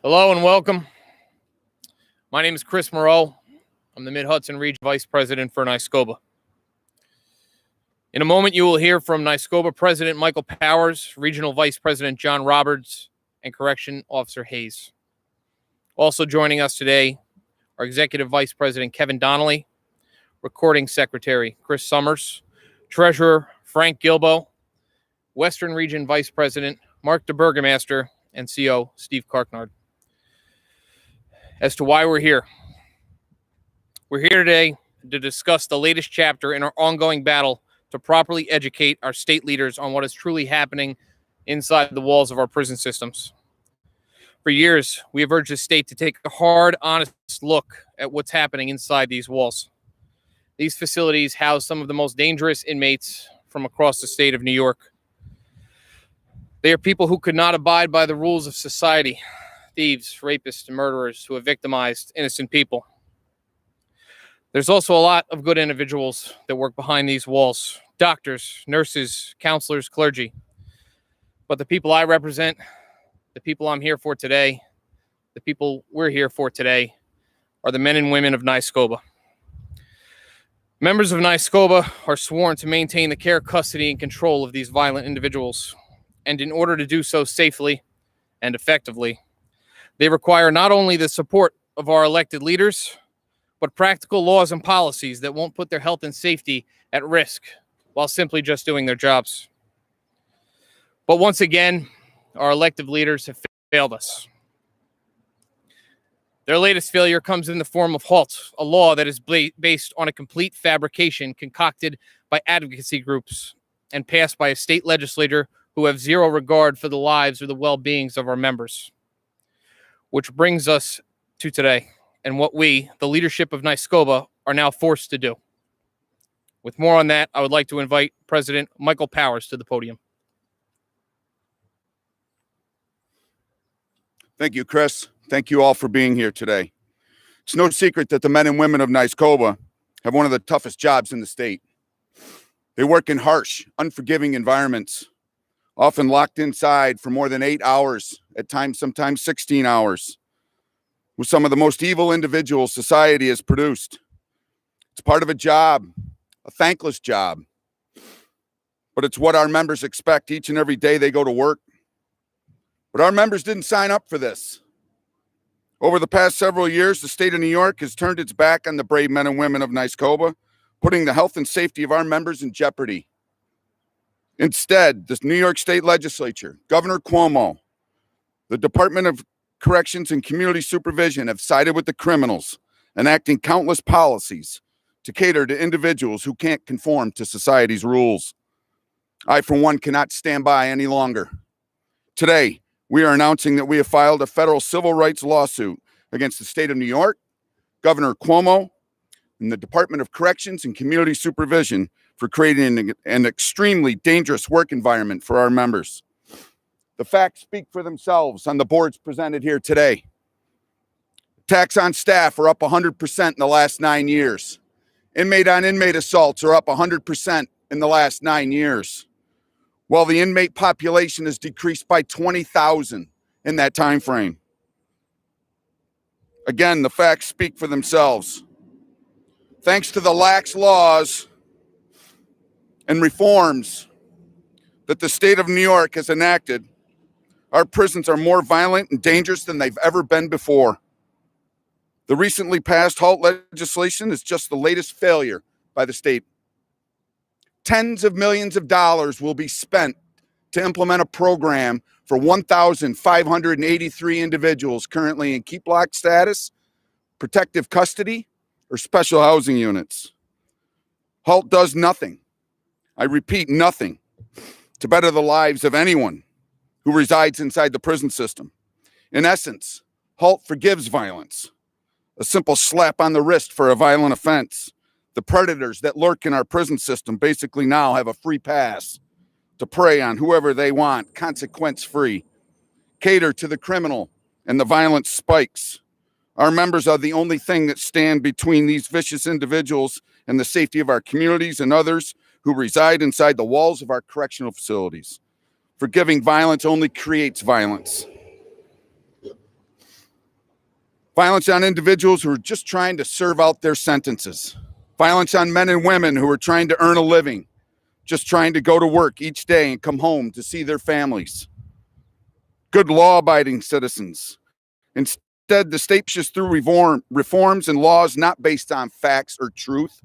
Hello and welcome. My name is Chris Moreau. I'm the Mid-Hudson Region Vice President for NYSCOPBA. In a moment, you will hear from NYSCOPBA President Michael Powers, Regional Vice President John Roberts, and Correction Officer Hayes. Also joining us today are Executive Vice President Kevin Donnelly, Recording Secretary Chris Summers, Treasurer Frank Gilbo, Western Region Vice President Mark DeBurgomaster, and CO Steve Karknard. As to why we're here. We're here today to discuss the latest chapter in our ongoing battle to properly educate our state leaders on what is truly happening inside the walls of our prison systems. For years, we have urged the state to take a hard, honest look at what's happening inside these walls. These facilities house some of the most dangerous inmates from across the state of New York. They are people who could not abide by the rules of society. Thieves, rapists, and murderers who have victimized innocent people. There's also a lot of good individuals that work behind these walls. Doctors, nurses, counselors, clergy. But the people I represent, the people I'm here for today, the people we're here for today, are the men and women of NYSCOPBA. Members of NYSCOPBA are sworn to maintain the care, custody, and control of these violent individuals. And in order to do so safely and effectively, they require not only the support of our elected leaders, but practical laws and policies that won't put their health and safety at risk while simply just doing their jobs. But once again, our elected leaders have failed us. Their latest failure comes in the form of Halt, a law that is based on a complete fabrication concocted by advocacy groups and passed by a state legislature who have zero regard for the lives or the well-beings of our members. Which brings us to today and what we, the leadership of NYSCOPBA, are now forced to do. With more on that, I would like to invite President Michael Powers to the podium. Thank you, Chris. Thank you all for being here today. It's no secret that the men and women of NYSCOPBA have one of the toughest jobs in the state. They work in harsh, unforgiving environments, often locked inside for more than 8 hours, at times, sometimes 16 hours, with some of the most evil individuals society has produced. It's part of a job, a thankless job, but it's what our members expect each and every day they go to work. But our members didn't sign up for this. Over the past several years, the state of New York has turned its back on the brave men and women of NYSCOPBA, putting the health and safety of our members in jeopardy. Instead, the New York State Legislature, Governor Cuomo, the Department of Corrections and Community Supervision have sided with the criminals, enacting countless policies to cater to individuals who can't conform to society's rules. I, for one, cannot stand by any longer. Today, we are announcing that we have filed a federal civil rights lawsuit against the state of New York, Governor Cuomo, and the Department of Corrections and Community Supervision for creating an extremely dangerous work environment for our members. The facts speak for themselves on the boards presented here today. Attacks on staff are up 100% in the last 9 years. Inmate-on-inmate assaults are up 100% in the last 9 years, while the inmate population has decreased by 20,000 in that time frame. Again, the facts speak for themselves. Thanks to the lax laws and reforms that the state of New York has enacted, our prisons are more violent and dangerous than they've ever been before. The recently passed Halt legislation is just the latest failure by the state. Tens of millions of dollars will be spent to implement a program for 1,583 individuals currently in keep lock status, protective custody, or special housing units. Halt does nothing, I repeat, nothing, to better the lives of anyone who resides inside the prison system. In essence, Halt forgives violence, a simple slap on the wrist for a violent offense. The predators that lurk in our prison system basically now have a free pass to prey on whoever they want, consequence-free. Cater to the criminal and the violent spikes. Our members are the only thing that stand between these vicious individuals and the safety of our communities and others who reside inside the walls of our correctional facilities. Forgiving violence only creates violence. Violence on individuals who are just trying to serve out their sentences. Violence on men and women who are trying to earn a living, just trying to go to work each day and come home to see their families. Good law-abiding citizens. Instead, the state pushes through reforms and laws not based on facts or truth,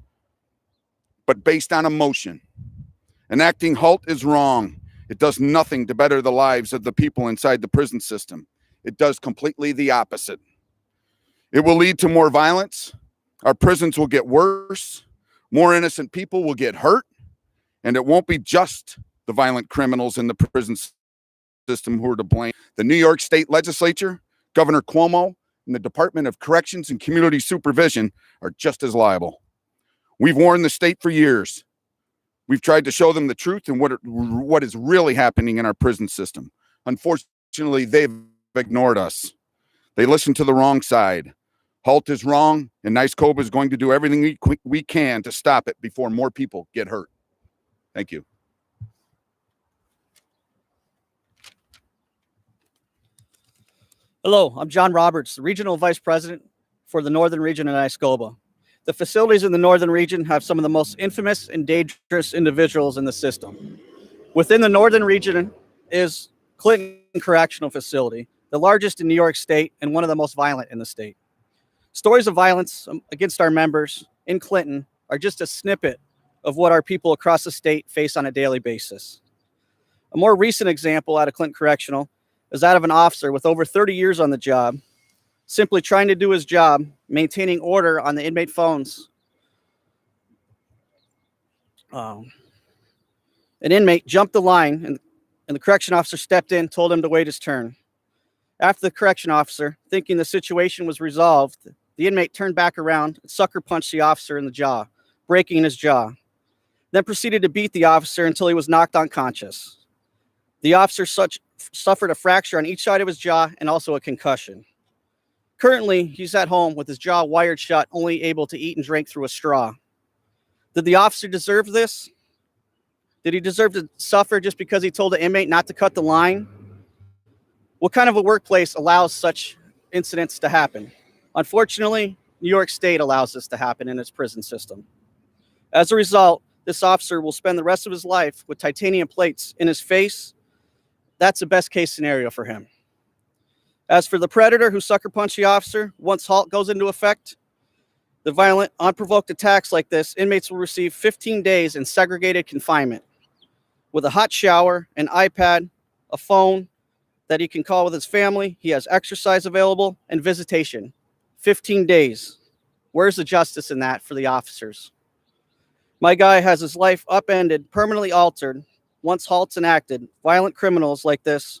but based on emotion. Enacting Halt is wrong. It does nothing to better the lives of the people inside the prison system. It does completely the opposite. It will lead to more violence. Our prisons will get worse. More innocent people will get hurt. And it won't be just the violent criminals in the prison system who are to blame. The New York State Legislature, Governor Cuomo, and the Department of Corrections and Community Supervision are just as liable. We've warned the state for years. We've tried to show them the truth and what is really happening in our prison system. Unfortunately, they've ignored us. They listened to the wrong side. Halt is wrong, and NYSCOPBA is going to do everything we can to stop it before more people get hurt. Thank you. Hello, I'm John Roberts, the Regional Vice President for the Northern Region of Iscoba. The facilities in the Northern Region have some of the most infamous and dangerous individuals in the system. Within the Northern Region is Clinton Correctional Facility, the largest in New York State and one of the most violent in the state. Stories of violence against our members in Clinton are just a snippet of what our people across the state face on a daily basis. A more recent example out of Clinton Correctional is that of an officer with over 30 years on the job, simply trying to do his job, maintaining order on the inmate phones. An inmate jumped the line, and the correction officer stepped in, told him to wait his turn. After the correction officer, thinking the situation was resolved, the inmate turned back around and sucker punched the officer in the jaw, breaking his jaw, then proceeded to beat the officer until he was knocked unconscious. The officer suffered a fracture on each side of his jaw and also a concussion. Currently, he's at home with his jaw wired shut, only able to eat and drink through a straw. Did the officer deserve this? Did he deserve to suffer just because he told the inmate not to cut the line? What kind of a workplace allows such incidents to happen? Unfortunately, New York State allows this to happen in its prison system. As a result, this officer will spend the rest of his life with titanium plates in his face. That's the best case scenario for him. As for the predator who sucker punched the officer, once Halt goes into effect, the violent, unprovoked attacks like this, inmates will receive 15 days in segregated confinement with a hot shower, an iPad, a phone that he can call with his family. He has exercise available and visitation. 15 days. Where's the justice in that for the officers? My guy has his life upended, permanently altered. Once Halt's enacted, violent criminals like this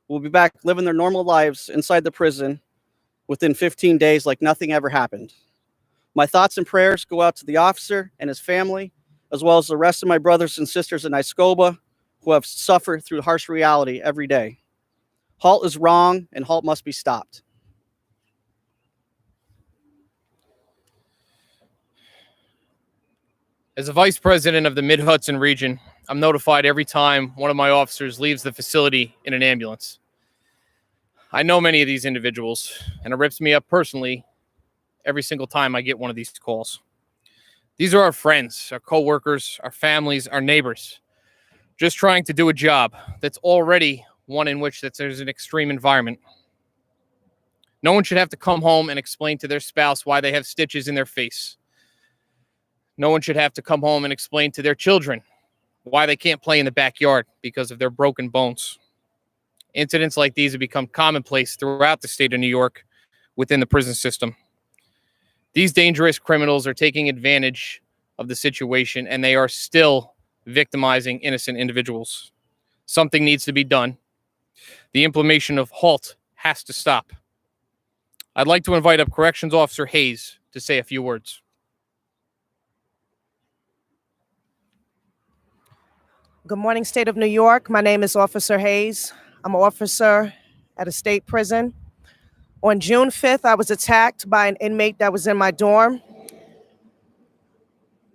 will be back living their normal lives inside the prison within 15 days like nothing ever happened. My thoughts and prayers go out to the officer and his family, as well as the rest of my brothers and sisters in Iscoba who have suffered through harsh reality every day. Halt is wrong, and Halt must be stopped. As a vice president of the Mid-Hudson region, I'm notified every time one of my officers leaves the facility in an ambulance. I know many of these individuals, and it rips me up personally every single time I get one of these calls. These are our friends, our coworkers, our families, our neighbors, just trying to do a job that's already one in which there's an extreme environment. No one should have to come home and explain to their spouse why they have stitches in their face. No one should have to come home and explain to their children why they can't play in the backyard because of their broken bones. Incidents like these have become commonplace throughout the state of New York within the prison system. These dangerous criminals are taking advantage of the situation, and they are still victimizing innocent individuals. Something needs to be done. The implementation of Halt has to stop. I'd like to invite up Corrections Officer Hayes to say a few words. Good morning, State of New York. My name is Officer Hayes. I'm an officer at a state prison. On June 5th, I was attacked by an inmate that was in my dorm.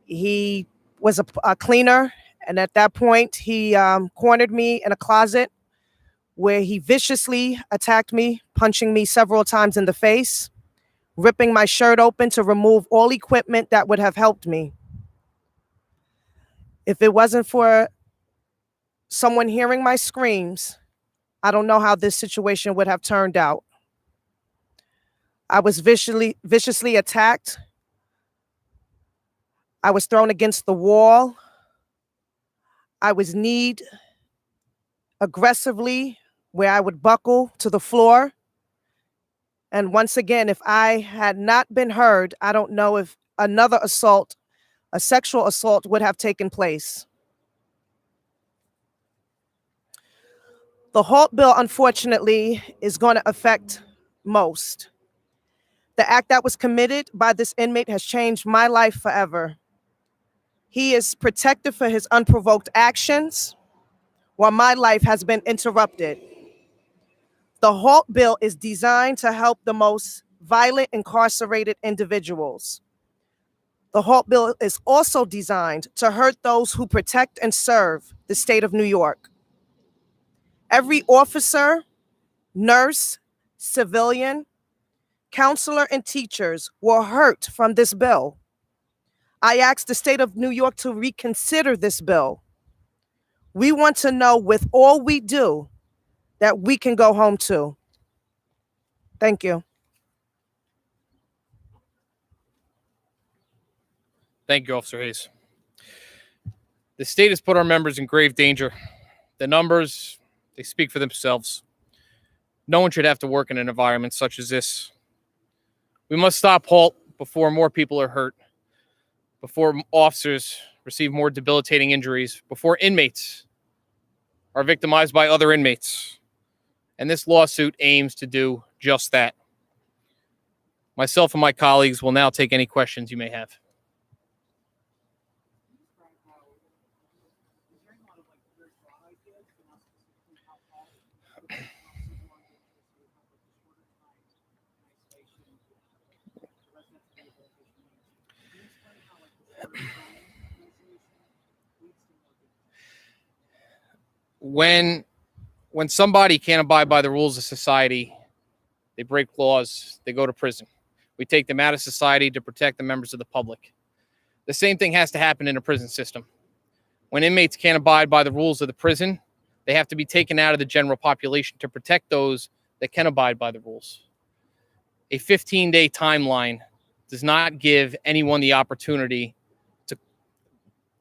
He was a cleaner, and at that point, he cornered me in a closet where he viciously attacked me, punching me several times in the face, ripping my shirt open to remove all equipment that would have helped me. If it wasn't for someone hearing my screams, I don't know how this situation would have turned out. I was viciously attacked. I was thrown against the wall. I was kneed aggressively where I would buckle to the floor. And once again, if I had not been heard, I don't know if another assault, a sexual assault, would have taken place. The Halt bill, unfortunately, is going to affect most. The act that was committed by this inmate has changed my life forever. He is protected for his unprovoked actions, while my life has been interrupted. The Halt bill is designed to help the most violent incarcerated individuals. The Halt bill is also designed to hurt those who protect and serve the state of New York. Every officer, nurse, civilian, counselor, and teachers were hurt from this bill. I asked the state of New York to reconsider this bill. We want to know, with all we do, that we can go home too. Thank you. Thank you, Officer Hayes. The state has put our members in grave danger. The numbers, they speak for themselves. No one should have to work in an environment such as this. We must stop Halt before more people are hurt, before officers receive more debilitating injuries, before inmates are victimized by other inmates. And this lawsuit aims to do just that. Myself and my colleagues will now take any questions you may have. When somebody can't abide by the rules of society, they break laws, they go to prison. We take them out of society to protect the members of the public. The same thing has to happen in a prison system. When inmates can't abide by the rules of the prison, they have to be taken out of the general population to protect those that can abide by the rules. A 15-day timeline does not give anyone the opportunity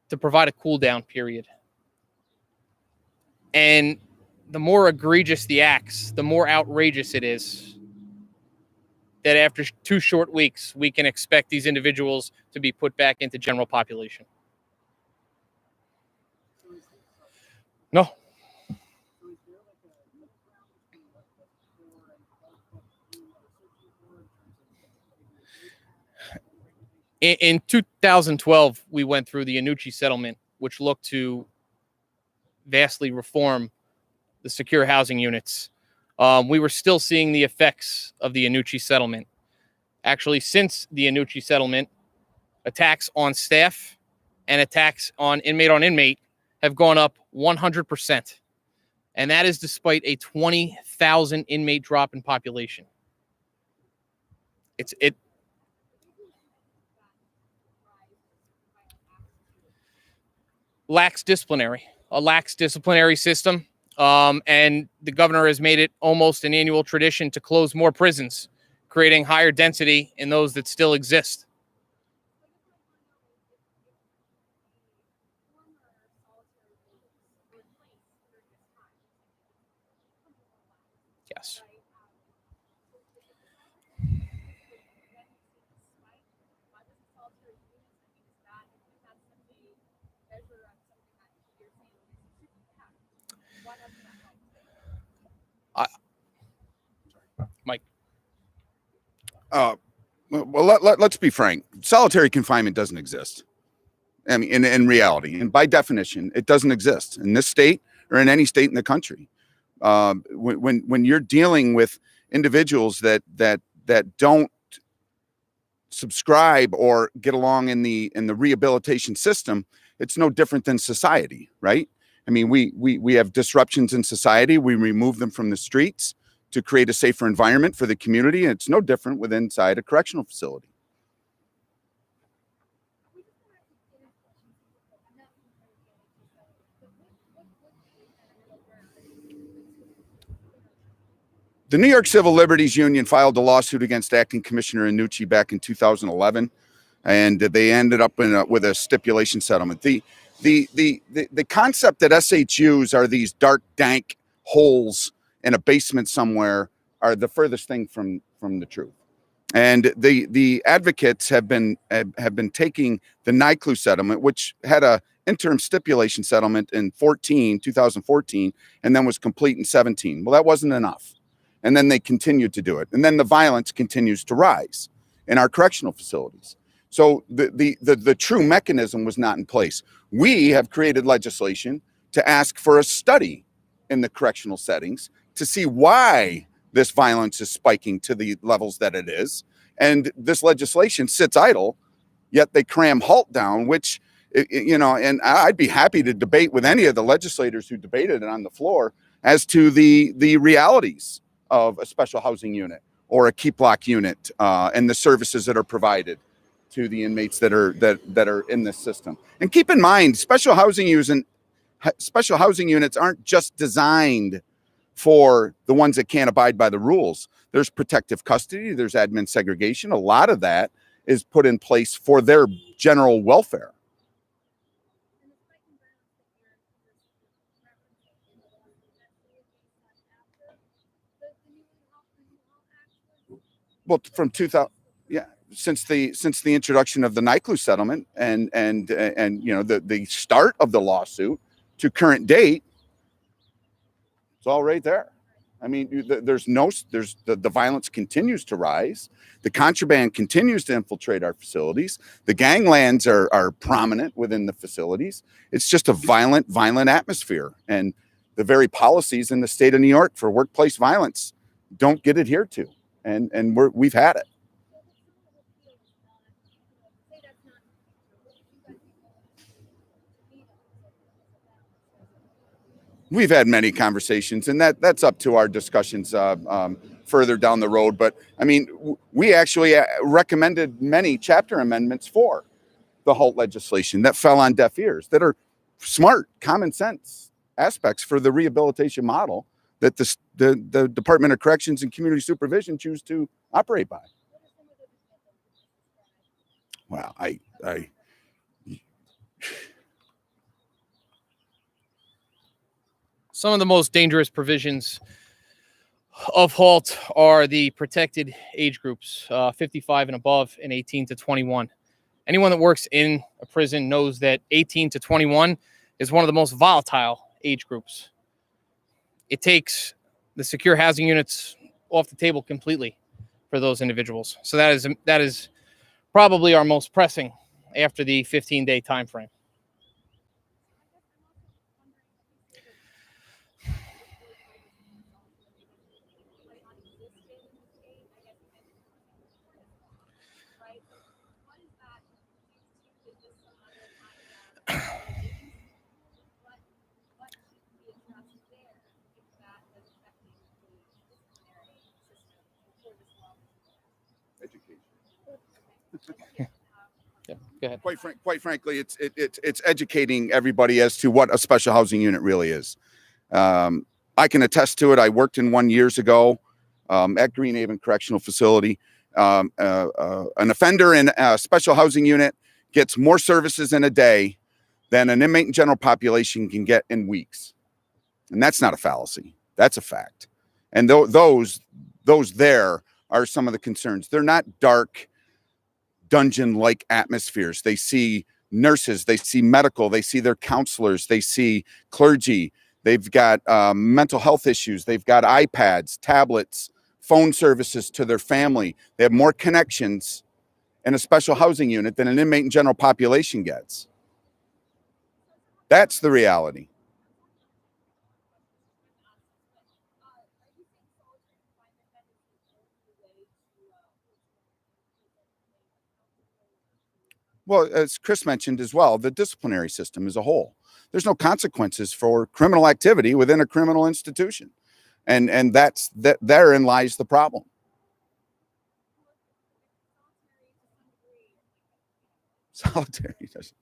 to provide a cool down period. And the more egregious the acts, the more outrageous it is that after 2 short weeks, we can expect these individuals to be put back into general population. No. In 2012, we went through the Annucci settlement, which looked to vastly reform the secure housing units. We were still seeing the effects of the Annucci settlement. Actually, since the Annucci settlement, attacks on staff and attacks on inmate have gone up 100%. And that is despite a 20,000 inmate drop in population. It lacks a lax disciplinary system. And the governor has made it almost an annual tradition to close more prisons, creating higher density in those that still exist. Yes. Mike. Well, let's be frank. Solitary confinement doesn't exist. I mean, in reality, and by definition, it doesn't exist in this state or in any state in the country. When you're dealing with individuals that don't subscribe or get along in the rehabilitation system, it's no different than society, right? I mean, we have disruptions in society. We remove them from the streets to create a safer environment for the community. And it's no different with inside a correctional facility. The New York Civil Liberties Union filed a lawsuit against Acting Commissioner Annucci back in 2011, and they ended up with a stipulation settlement. The concept that SHUs are these dark, dank holes in a basement somewhere are the furthest thing from the truth. And the advocates have been taking the NYCLU settlement, which had a interim stipulation settlement in 2014, and then was complete in 17. Well, that wasn't enough. And then they continued to do it. And then the violence continues to rise in our correctional facilities. So the true mechanism was not in place. We have created legislation to ask for a study in the correctional settings to see why this violence is spiking to the levels that it is. And this legislation sits idle, yet they cram Halt down, which, you know, and I'd be happy to debate with any of the legislators who debated it on the floor as to the realities of a special housing unit or a keep lock unit and the services that are provided to the inmates that are in this system. And keep in mind, special housing units aren't just designed for the ones that can't abide by the rules. There's protective custody, there's admin segregation. A lot of that is put in place for their general welfare. Well, from 2000, yeah, since the introduction of the NYCLU settlement and you know the start of the lawsuit to current date, it's all right there. I mean, the violence continues to rise, the contraband continues to infiltrate our facilities, the ganglands are prominent within the facilities. It's just a violent atmosphere, and the very policies in the state of New York for workplace violence don't get adhered to. And we've had it. We've had many conversations, and that's up to our discussions further down the road. But I mean, we actually recommended many chapter amendments for the Halt legislation that fell on deaf ears, that are smart, common sense aspects for the rehabilitation model that the Department of Corrections and Community Supervision choose to operate by. Well, Some of the most dangerous provisions of Halt are the protected age groups, 55 and above and 18 to 21. Anyone that works in a prison knows that 18 to 21 is one of the most volatile age groups. It takes the secure housing units off the table completely for those individuals. So that is probably our most pressing after the 15-day time frame. Yeah, go ahead. Quite frankly, it's educating everybody as to what a special housing unit really is. I can attest to it. I worked in one years ago at Greenhaven Correctional Facility. An offender in a special housing unit gets more services in a day than an inmate in general population can get in weeks. And that's not a fallacy. That's a fact. And those there are some of the concerns. They're not dark, dungeon-like atmospheres. They see nurses, they see medical, they see their counselors, they see clergy. They've got mental health issues. They've got iPads, tablets, phone services to their family. They have more connections in a special housing unit than an inmate in general population gets. That's the reality. Well, as Chris mentioned as well, the disciplinary system as a whole. There's no consequences for criminal activity within a criminal institution. And therein lies the problem. Solitary doesn't.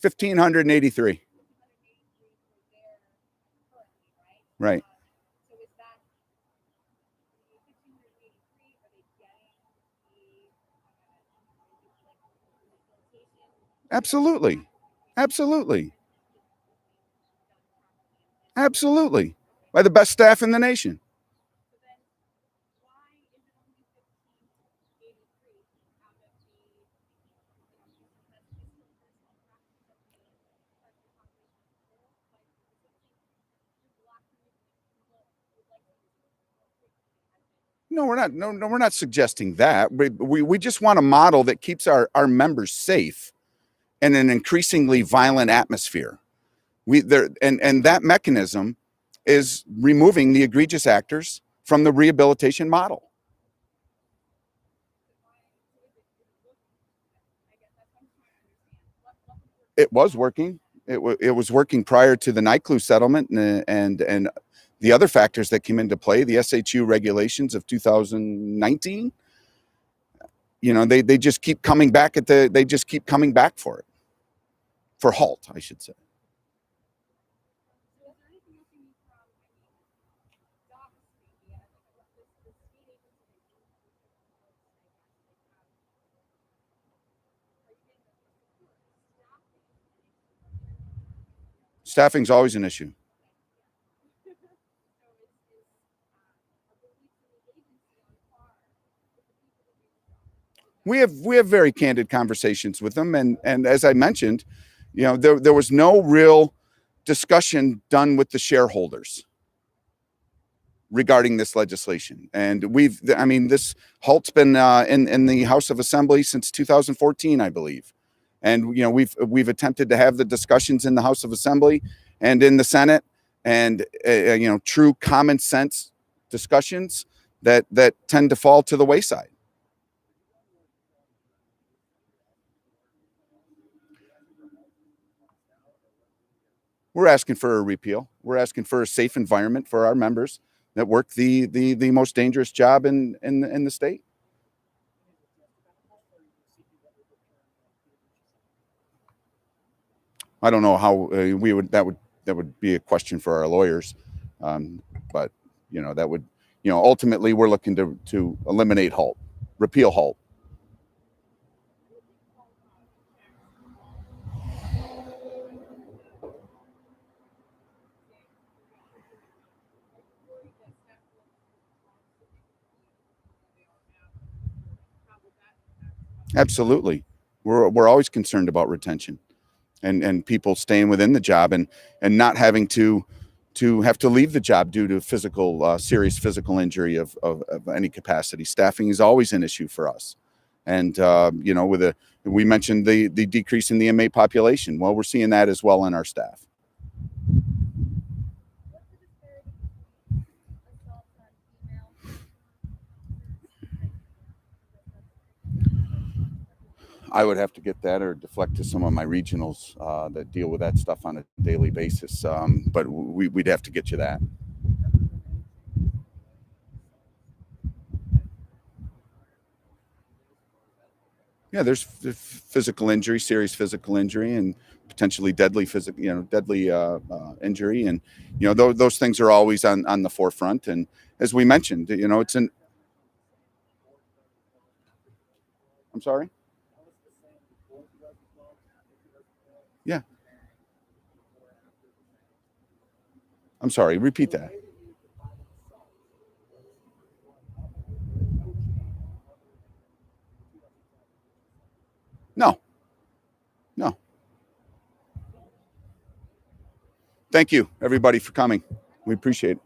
1,583. Right. Absolutely. Absolutely. Absolutely. By the best staff in the nation. No, we're not. No, we're not suggesting that. We just want a model that keeps our members safe in an increasingly violent atmosphere. And that mechanism is removing the egregious actors from the rehabilitation model. It was working. It was working prior to the night clue settlement and the other factors that came into play, the SHU regulations of 2019. You know, they just keep coming back they just keep coming back for it. For Halt, I should say. Staffing's always an issue. We have very candid conversations with them, and as I mentioned, you know, there was no real discussion done with the shareholders regarding this legislation. And this Halt's been in the House of Assembly since 2014, I believe. And, you know, we've attempted to have the discussions in the House of Assembly and in the Senate, and, you know, true common sense discussions that tend to fall to the wayside. We're asking for a repeal. We're asking for a safe environment for our members that work the most dangerous job in the state. I don't know how that would be a question for our lawyers, but you know, that would, you know, ultimately we're looking to eliminate Halt, repeal Halt. Absolutely. We're always concerned about retention and people staying within the job and not having to have to leave the job due to serious physical injury of any capacity. Staffing is always an issue for us. And, you know, we mentioned the decrease in the inmate population. Well, we're seeing that as well in our staff. I would have to get that or deflect to some of my regionals that deal with that stuff on a daily basis. But we'd have to get you that. Yeah, there's physical injury, serious physical injury, and potentially deadly injury, and you know those things are always on the forefront. And as we mentioned, you know, I'm sorry. Yeah. I'm sorry. Repeat that. No. thank you, everybody, for coming. We appreciate it.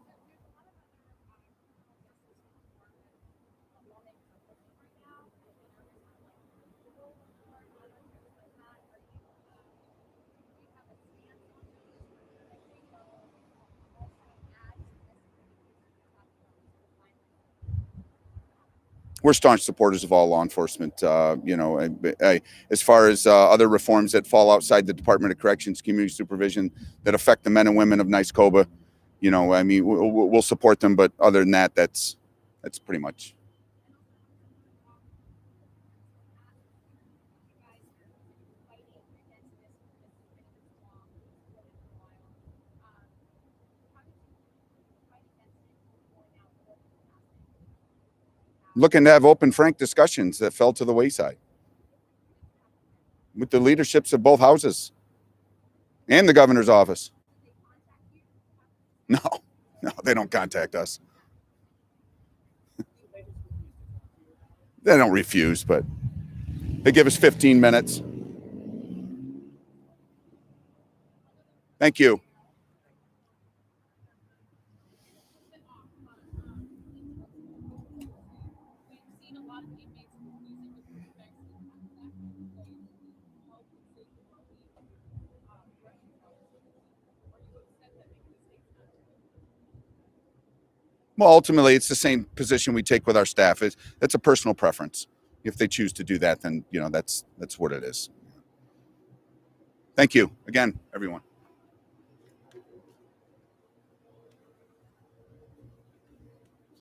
We're staunch supporters of all law enforcement. As far as other reforms that fall outside the Department of Corrections, community supervision that affect the men and women of NYSCOBA, we'll support them. But other than that, that's pretty much. Looking to have open, frank discussions that fell to the wayside with the leaderships of both houses and the governor's office. No, they don't contact us. They don't refuse, but they give us 15 minutes. Thank you. Well, ultimately, it's the same position we take with our staff. That's a personal preference. If they choose to do that, then that's what it is. Thank you again, everyone.